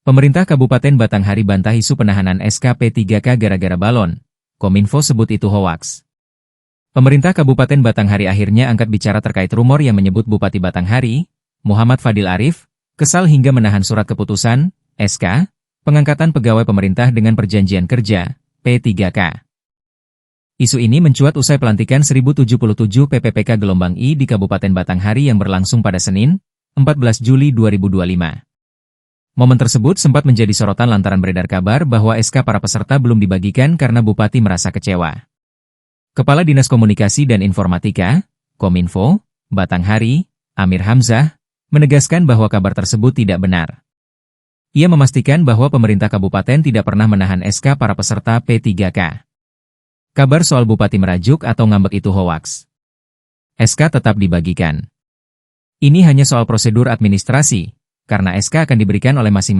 Pemerintah Kabupaten Batanghari bantah isu penahanan SK P3K gara-gara balon. Kominfo sebut itu hoaks. Pemerintah Kabupaten Batanghari akhirnya angkat bicara terkait rumor yang menyebut Bupati Batanghari, Muhammad Fadil Arif, kesal hingga menahan surat keputusan, SK, pengangkatan pegawai pemerintah dengan perjanjian kerja, P3K. Isu ini mencuat usai pelantikan 1077 PPPK Gelombang I di Kabupaten Batanghari yang berlangsung pada Senin, 14 Juli 2025. Momen tersebut sempat menjadi sorotan lantaran beredar kabar bahwa SK para peserta belum dibagikan karena Bupati merasa kecewa. Kepala Dinas Komunikasi dan Informatika, Kominfo, Batanghari, Amir Hamzah, menegaskan bahwa kabar tersebut tidak benar. Ia memastikan bahwa pemerintah kabupaten tidak pernah menahan SK para peserta P3K. Kabar soal Bupati merajuk atau ngambek itu hoaks. SK tetap dibagikan. Ini hanya soal prosedur administrasi, karena SK akan diberikan oleh masing-masing